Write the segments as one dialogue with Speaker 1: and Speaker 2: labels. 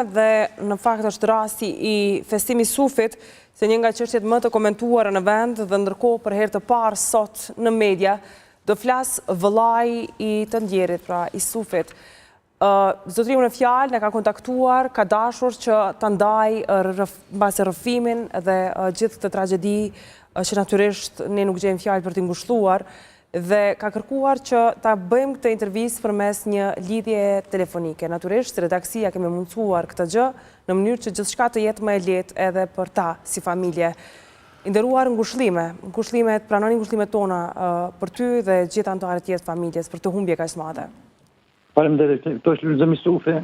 Speaker 1: Dhe në fakt është rasti I festimit Sufit, se një nga çështjet më të komentuara në vend dhe ndërkohë për herë të parë sot në media, do flas vëllai I të ndjerit, pra I Sufit. Zotriu në fjalë ne ka kontaktuar, ka dashur që ta ndajë mbasi rrëfimin dhe gjithë këtë tragjedi që natyrisht ne nuk gjejmë fjalë për t'i ngushëlluar, dhe ka kërkuar që ta bëjmë këtë intervistë përmes një lidhje telefonike. Natyrisht, redaksia kemi mundësuar këtë gjë në mënyrë që gjithçka të jetë më e lehtë edhe për ta si familje. I nderuar ngushëllimet, pranoni ngushëllimet tona për ty dhe gjithë anëtarët tjerë të familjes për të humbje kaq të madhe.
Speaker 2: Faleminderit. Këto është Lulzëm Sufi.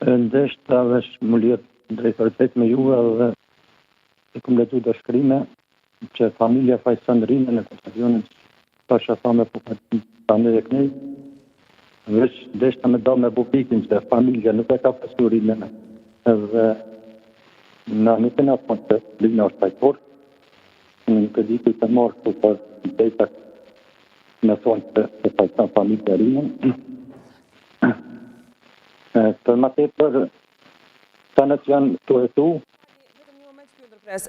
Speaker 2: Ndeshta vesh muliet drejt vërtet me juve dhe të kompletu të shkrime që familja Fajsan Rinë në konstacionin pasha thame po ka në e kënej, veç deshta me da me bupikin që familja nuk e ka pasurin edhe na nuk e nga thonë që ligna është tajtor, nuk e diku të marë të për dejta me thonë që Fajsan familja Rinën. Për ma tepër, tanët janë të etu.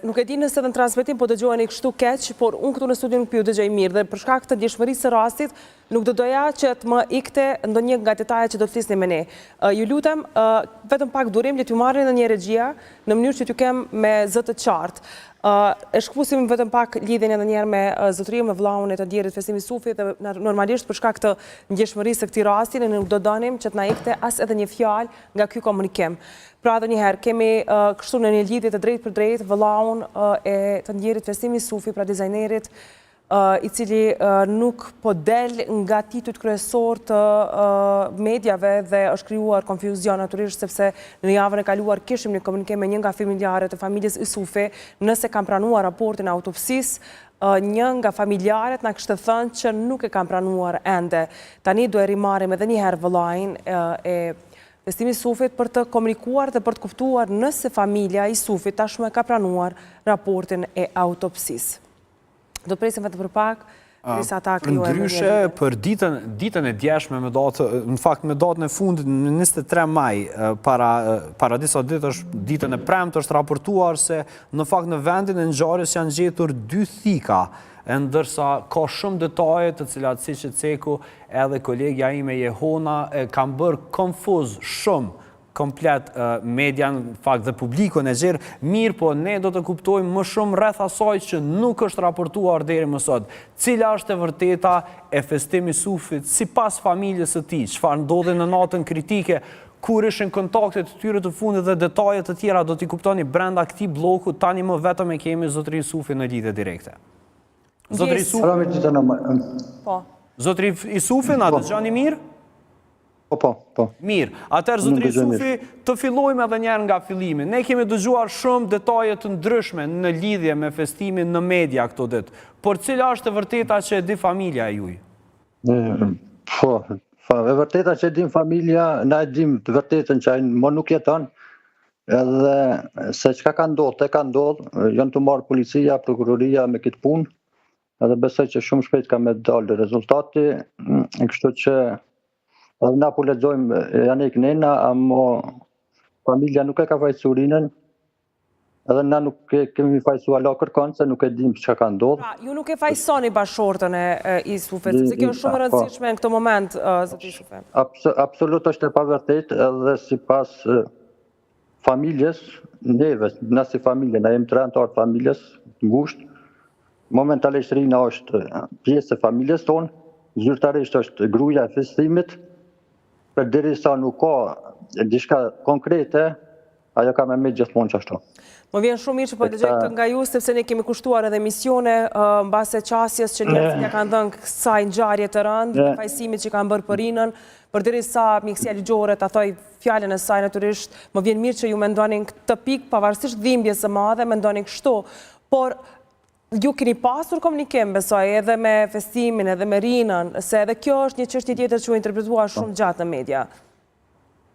Speaker 1: Nuk e di nëse dhe në transmetim po dëgjojeni kështu keq, por unë këtu në studio nuk ju dëgjoj mirë dhe për shkak të ndjeshmërisë së rastit nuk do doja që të më ikte ndonjë nga detajet që do të flisni me ne. Ju lutem, vetëm pak durim le t'ju marrë në një regjia në mënyrë që t'ju kem me zë të qartë. E shkpusim vetëm pak lidhjen edhe njerë me zotriu, me vllaun e të ndjerit festimit Sufit dhe normalisht për shkak të ndjeshmërisë së këtij rasti ne nuk do donim që të na ikte as edhe një fjalë nga ky komunikim. Pra edhe njëherë, kemi kështu në një lidhje të drejt për drejt vëllaun e të ndjerit festimit Sufi, pra dizajnerit, I cili nuk po del nga titujt kryesor të medjave dhe është krijuar konfuzion natyrisht sepse në javën e kaluar kishim një komunikim me një nga familjarët e familjes I Sufi, nëse kanë pranuar raportin e autopsisë, një nga familjarët na kishte thënë që nuk e kanë pranuar ende. Tani do e rimarrim edhe një herë vëllain e festimit Sufit për të komunikuar dhe për të kuptuar nëse familja I Sufit tashmë ka pranuar raportin e autopsisë. Do të presim vetë për pak, prisa ta krijuar.
Speaker 3: Ndryshe për ditën e djeshme me datë, në fakt me datën e fundit në 23 maj, para disa ditësh, ditën e premtë është raportuar se në fakt në vendin e ngjarjes janë gjetur 2 thika, ndërsa ka shumë detaje të cilat siç e ceku edhe kolegja ime Jehona kanë bërë konfuz shumë komplet media në fakt dhe publikun e gjerë, mirë po ne do të kuptojmë më shumë rreth asaj që nuk është raportuar deri më sot. Cila është e vërteta e festimit Sufit sipas familjes së tij, çfarë ndodhi në natën kritike, kur ishin kontaktet të tyre të fundit dhe detajet të tjera do t'i kuptoni brenda këtij bloku, tani më vetëm e kemi zotrin Sufi në lidhje direkte. Zotri I Sufi, na dëgjoni mirë?
Speaker 2: Po.
Speaker 3: Mirë, atëherë zotri Sufi, të fillojmë edhe njerë nga fillimi. Ne kemi dëgjuar shumë detaje të ndryshme në lidhje me festimin në media këto ditë, por cila është e vërteta që e di familja e juaj?
Speaker 2: E vërteta që e dim familja, na e dim të vërtetën që ai më nuk jeton, edhe se çka ka ndodhur, janë të marrë policia, prokuroria me këtë punë, edhe besoj që shumë shpejt ka me dalë rezultati, kështu që edhe na po lexojmë janë iknena, ama familja nuk e ka fajsuar Rinën, edhe na nuk kemi fajsuar la kërkon se nuk e dim çka ka ndodhur.
Speaker 1: Pra, ju nuk e fajsoni bashortën e I Sufit, sepse kjo është shumë e rëndësishme në këtë moment, zotri Sufi.
Speaker 2: Absolut është e pavërtetë edhe sipas familjes, neve, na si familje, na jemi 3 anëtar familjes, ngushtë. Momentalisht Rina është pjesë e familjes tonë, zyrtarisht është gruaja e festimit, për derisa nuk ka diçka konkrete, ajo ka me gjithmonë çashtu.
Speaker 1: Më vjen shumë mirë që po dëgjoj këtë nga ju, sepse ne kemi kushtuar edhe misione mbase qasjes që njerëzit ja kanë dhënë kësaj ngjarje të rëndë, fajsimit që kanë bërë për Rinën, përderisa mjekësia ligjore ta thoj fjalën e saj natyrisht, më vjen mirë që ju mendonin këtë pikë pavarësisht dhimbjes së madhe, mendonin kështu, por ju keni pasur komunikim besoj edhe me festimin, edhe me Rinën, se edhe kjo është një çështje tjetër që u interpretuar shumë gjatë në media.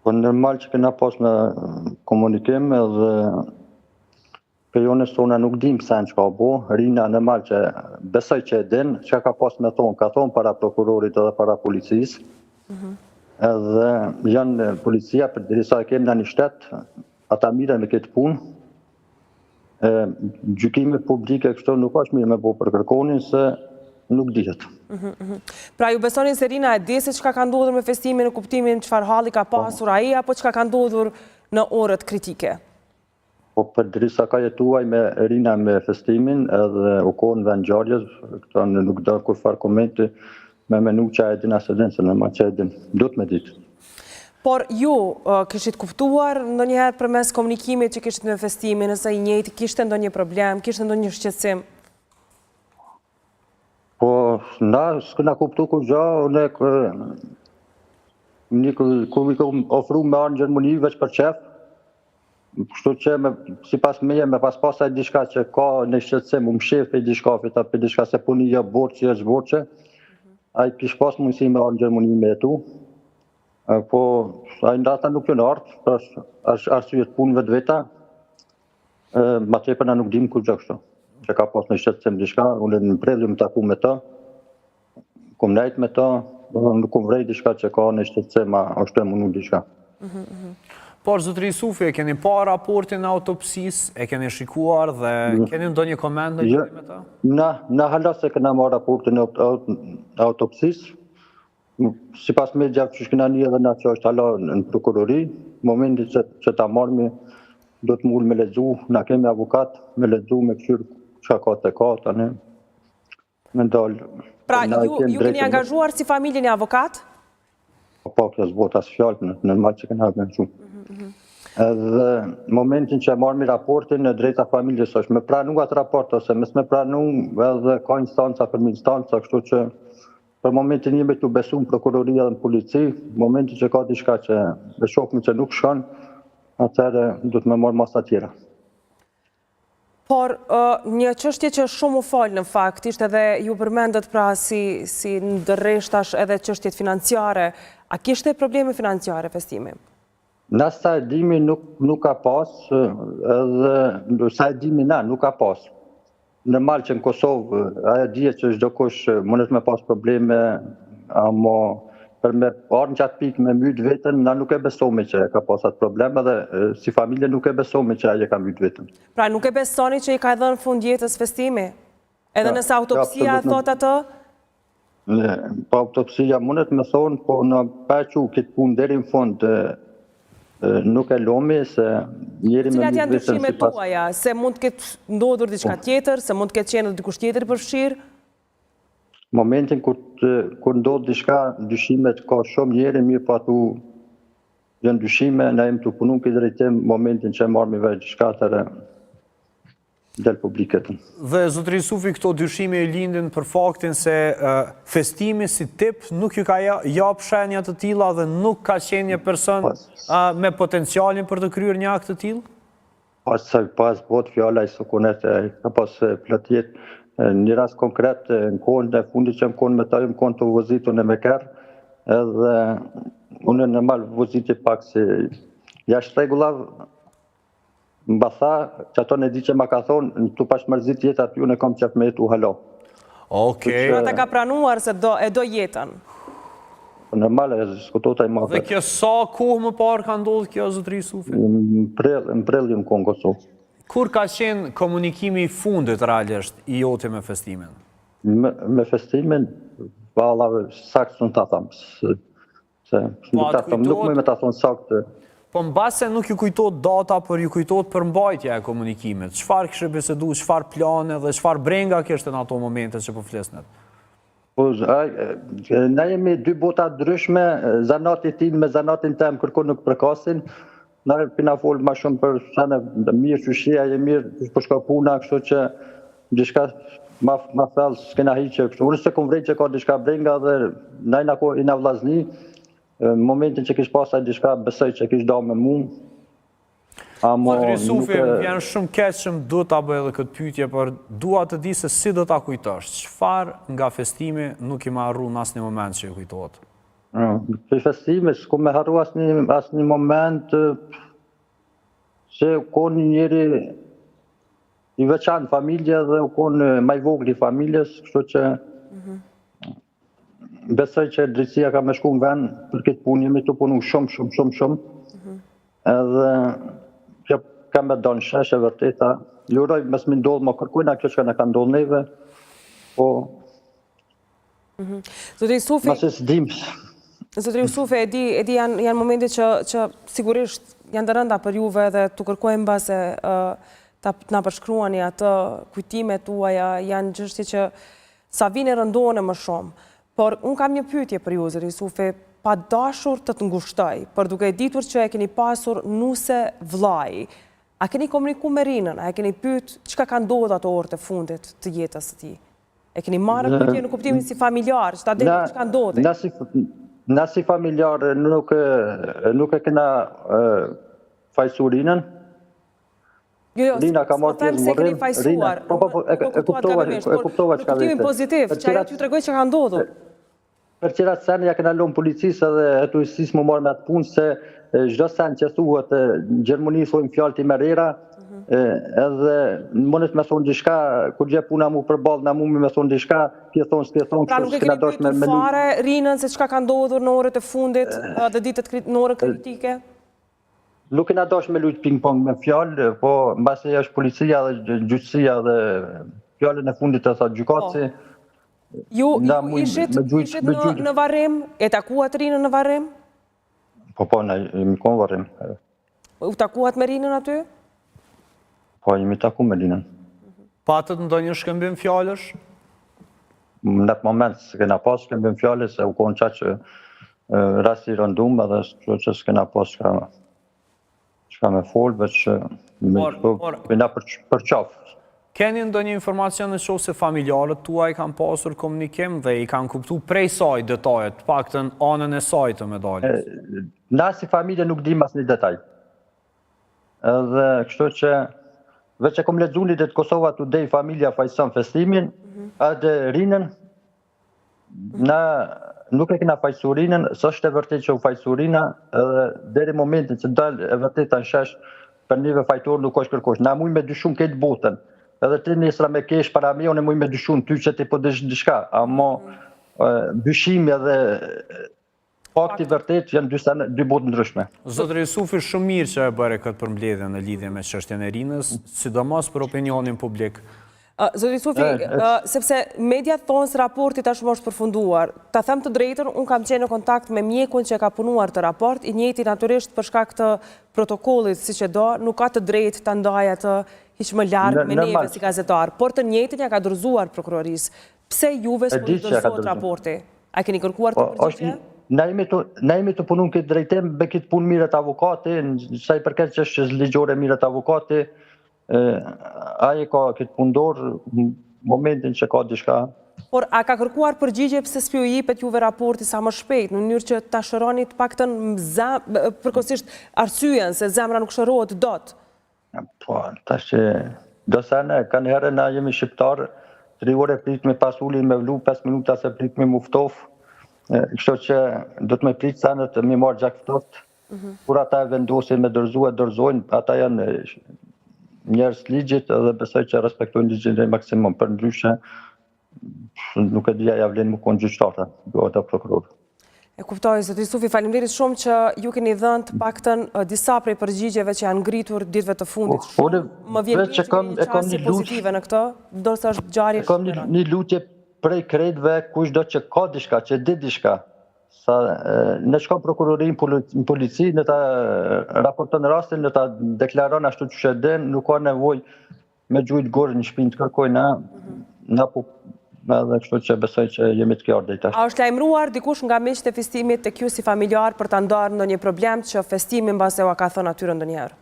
Speaker 2: Po normal që kena pas në komunikim edhe pejonës tona nuk dim se në çka bo. Rina normal që besoj që e din, që ka pas me thonë, ka thonë para prokurorit edhe para policisë. edhe janë policia për derisa kemi në një shtet, ata mirën me këtë punë. Gjykime publike kështu nuk është mirë me bo për kërkonin se nuk dihet.
Speaker 1: Pra ju besoni se Rina e di se çka ka ndodhur me festimin në kuptimin çfarë halli ka pasur ai apo çka ka ndodhur në orët kritike?
Speaker 2: Po për derisa ka jetuaj me Rina me festimin edhe u konë dhe në gjarjes, këto nuk do kur farë komente me menu që e din asëdin, se në ma që e din, do të me ditë.
Speaker 1: Por ju kishit kuptuar ndonjëherë përmes komunikimit që kishit me festimin, nëse i njëjti kishte ndonjë problem, kishte ndonjë shqetësim?
Speaker 2: Po, na s'këna kuptu kur gja, kur i kom ofru me arë në Gjermani veç për qef, kështu që si pas meje me pas pasaj diçka që ka në shqetësim, më shef për diçka, për diçka se puni jo borqë, është borqë, a i kish pas mundësi me arë në Gjermani me jetu. Po, a i ndata nuk jënë artë, është arsyet punë vetë veta, ma tepër na nuk dim kur gjë kështu, që ka pas në shqetësim diçka, unë në prelju më taku me ta, kom nejt me ta, nuk kom vrej diçka që ka në shqetësim, a është e mundu diçka.
Speaker 3: Por, zotëri Sufi, e keni pa raportin e autopsis, e keni shikuar dhe keni ndonjë koment në gjë me ta?
Speaker 2: Na hala se këna marrë raportin e autopsis, si pas me gjavë që shkina një edhe na që është hala në prokurori, momenti që ta marmi, do të mullë me ledzu, na kemi avokat, me ledzu, me këshyrë që ka të ka, tani, me ndalë.
Speaker 1: Pra, ju keni angazhuar si familjen e avokat?
Speaker 2: Po, kjo zbot asë fjallë, në malë që kena angazhu. Edhe momentin që marmi raportin në drejta familjes është me pranu atë raport, ose mes me pranu edhe ka instanca për instanca, kështu që për momentin jemi të besu në prokuroria dhe në polici, momentin që ka diçka që dhe shokmi që nuk shkon, atëherë du të me marrë masa tjera.
Speaker 1: Por një çështje që shumë u folë në fakt, ishte edhe ju përmendet pra si ndërreshtash edhe çështjet financiare, a kishte probleme financiare festimi?
Speaker 2: Na sa e dimi nuk ka pas, edhe sa e dimi na nuk ka pas. Normal që në Kosovë, aja dhije që çdo kush mundet me pas probleme, ama për me arë në qatë pikë me mytë vetën, na nuk e besome që ka pas atë probleme dhe si familje nuk e besome që aje ka mytë vetën.
Speaker 1: Pra nuk e besoni që i ka dhënë fund jetës festimi? Edhe nëse autopsia thot atë?
Speaker 2: Po autopsia mundet me thonë, po në pequ këtë punë deri në fund, nuk e lomi se njeri me
Speaker 1: cilat janë
Speaker 2: mytë vetën
Speaker 1: dyshimet tuaja? Se mund të ketë ndodhur diçka tjetër, se mund të ketë qenë dikush tjetër i përfshirë?
Speaker 2: Momentin kur ndodh diçka, dyshimet ka shumë njeri, mirë po atu janë dyshime, na jem të punu këtë drejtim, momentin që marrë me veç diçka tërë del publiket.
Speaker 3: Dhe zotëri Sufi, këto dyshime i lindin për faktin se festimi si tip nuk ju ka jap shenja të tilla dhe nuk ka qenë një person me potencialin për të kryer një akt të tillë?
Speaker 2: Pas bot fjala i sokonet, ka pas plotjet një rast konkret në kohën e fundit që më konë me ta, më konë të vozitu në Meker, edhe unë normal voziti pak si jashtë rregullav, mba tha që ato në di që ma ka thonë, në të pashmërzit jetë aty, unë e kam qef me jetë u halo.
Speaker 3: Okej.
Speaker 1: Ata ka pranuar se e do jetën?
Speaker 2: Normal, e skutot e ma
Speaker 3: Dhe kjo sa kohë më parë ka ndodhë kjo, zotëri Sufi?
Speaker 2: Në prelli më konë Kosovë.
Speaker 3: Kur ka qenë komunikimi i fundit realisht i joti me festimin?
Speaker 2: Me festimin, valave, saktë së në të thamë. Nuk me të thonë saktë.
Speaker 3: Po mbase nuk ju kujtot data, por ju kujtot përmbajtja e komunikimit. Çfarë kishte bisedu, çfarë plane dhe çfarë brenga kishte në ato momente që po flisnet?
Speaker 2: Po, na jemi dy bota ndryshme, zanati tim me zanatin tem kërkon nuk përkasin. Na pina folë ma shumë për shane mirë qyshia, e mirë për shka puna, kështu që diçka ma thellë s'kena hiqe. Unë se kom vrejt që ka diçka brenga dhe najna ko i na vlazni, në momentin që kish pasaj diçka besoj që kish da me mu.
Speaker 3: Zotëri Sufi, vjen shumë keq që më duhet ta bëj edhe këtë pyetje, por dua të di se si do ta kujtosh. Çfarë nga festimi nuk i ma harru në asnjë moment që ju kujtohet?
Speaker 2: Për festimi s'ku me harru asnjë moment se u konë njëri i veçantë familje dhe u konë maj vogli familjes, kështu që besoj që drejtësia ka me shku në vend për këtë punë, jemi të punu shumë. Edhe kjo ka me donë shesh e vërteta. Luroj mes më ndodhë më kërkujna kjo që në ka ndodhë neve, po
Speaker 1: Zotri Jusufi, e di janë momente që sigurisht janë të rënda për juve dhe të kërkojmë base të na përshkruani atë kujtimet tuaja, janë gjështje që sa vine rëndone më shumë. Por unë kam një pyetje për ju, Zotri Jusufi, pa dashur të ngushtoj, por duke ditur që e keni pasur nuse vllai, a keni komuniku me Rinën, a keni pyet çka ka ndodhur ato orët e fundit të jetës së tij? E keni marrë pyetje në kuptimin si familjar, që ta dini çka ndodhi?
Speaker 2: Na si familjar nuk e kena fajsu Rinën. Rina ka marrë tjesë
Speaker 1: se keni fajsuar.
Speaker 2: E kuptova që ka
Speaker 1: vete. Në pozitiv, që ajo t'ju tregoj që ka ndodhur.
Speaker 2: Për qëra sen ja kena lënë policisë dhe etuisisë më marrë me atë punë se çdo sen që thuhet në Gjermani thojmë fjalë ti merrera, edhe mënet me thonë diçka, kur gje puna mu përballë na mu me thonë diçka, ti thon s'ke thon
Speaker 1: pra nuk e keni pyetur fare Rinën se çka ka ndodhur në orët e fundit dhe ditët në orën kritike?
Speaker 2: Nuk kena dash me lujt ping-pong me fjalë, po mbasi është policia dhe gjyqësia dhe fjalën e fundit e tha gjykatësi.
Speaker 1: Ju ishit në varrim? E takuat Rinën në varrim?
Speaker 2: Po, na jemi konë varrim.
Speaker 1: U takuat me Rinën aty?
Speaker 2: Po, jemi taku me Rinën.
Speaker 3: Patët ndonjë shkëmbim fjalësh?
Speaker 2: Në atë moment s'kena pas shkëmbim fjalës, se u konë qa që rasti rëndum edhe që s'kena pas shka me folë, veç me për qafë.
Speaker 3: Keni ndonjë informacion në shohë se familjarët tuaj kanë pasur komunikim dhe i kanë kuptu prej saj detajet, paktën anën e saj të medaljes?
Speaker 2: Na si familje nuk dim as një detaj. Edhe kështu që veç e kom lexuar në Kosova Today familja fajson festimin, edhe Rinën, na nuk e kena fajsu Rinën, s'është e vërtet që u fajsu Rina, edhe deri momentin që dalë e vërtet të shesh për njëve fajtor nuk është kërkosh. Na muj me dyshun këtë botën, edhe ti nesra me kesh para me, unë muj me dyshun ty që ti po dësh diçka, ama dyshimi edhe fakti vërtet janë dy botë ndryshme.
Speaker 3: Zotri Jusufi, shumë mirë që e bëre këtë përmbledhje në lidhje me çështjen e Rinës, sidomos për opinionin publik.
Speaker 1: Zotri Jusufi, sepse mediat thonë se raporti tashmë është përfunduar, ta them të drejtën, unë kam qenë në kontakt me mjekun që ka punuar të raport, i njëjti natyrisht për shkak të protokollit siç e do, nuk ka të drejtë ta ndajë atë hiç më larg me neve si gazetar, por të njëjtin ja ka dorëzuar prokurorisë. Pse juve s'po dorëzohet raporti? A keni kërkuar të përgjigje?
Speaker 2: Na jemi të punu në këtë drejtim, me këtë punë mirët avokati, në sa i përket që është ligjore mirët avokati, aje ka këtë pundor në momentin që ka diçka.
Speaker 1: Por a ka kërkuar përgjigje pse s'ju jepet juve raporti sa më shpejt, në mënyrë që ta shëroni të paktën përkohësisht arsyeën se zemra nuk shërohet dot?
Speaker 2: Po, tash që do sene, kanë herë na jemi shqiptarë, 3 ore prit me pas ullin me vlu, 5 minuta se prit me muftof, kështu që do të me pritë sanët me marrë gjak ftoft, kur ata e vendosin me dorëzojnë, ata janë njerëz ligjit edhe besoj që respektojnë ligjin dhe maksimum, për ndryshe nuk e dhja javlen më konë gjyqtarë, do ata prokurorë.
Speaker 1: E kuptoj, Zotri Jusufi, faleminderit shumë që ju keni dhënë të paktën disa prej përgjigjeve që janë ngritur ditëve të fundit. Më vjen mirë që keni një qasje pozitive në këtë, dorsa është ngjarje
Speaker 2: shumë. Kam një lutje prej krejtëve, kushdo që ka diçka, që di diçka. Sa në shkon prokurorin në polici, në ta raporton rastin, në ta deklaron ashtu që shedin, nuk ka nevoj me gjujt gorë në shpinë të kërkojnë, na po edhe kështu që besoj që jemi të kjo ardhej tash.
Speaker 1: A është lajmëruar dikush nga miqtë e festimit të kjo si familjar për të ndarë në një problem që festimin base u ka thënë atyre ndonjëherë?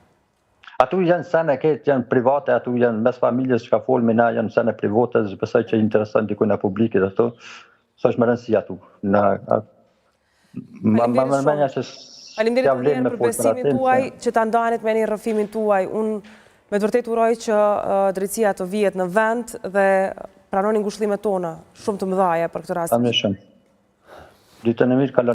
Speaker 2: Atu janë sene ketë, janë private, atu janë mes familjes që ka folë me na, janë sene private, besoj që interesant dikuj në publikit ato, së është më rëndësi atu.
Speaker 1: Faleminderit shumë për besimin tuaj që ta ndanit me një rrëfimin tuaj. Unë me të vërtet uroj që drejtësia të vihet në vend dhe pranoni ngushëllimet tona shumë të mëdhaja për këtë rast.
Speaker 2: Ditën e mirë kalon.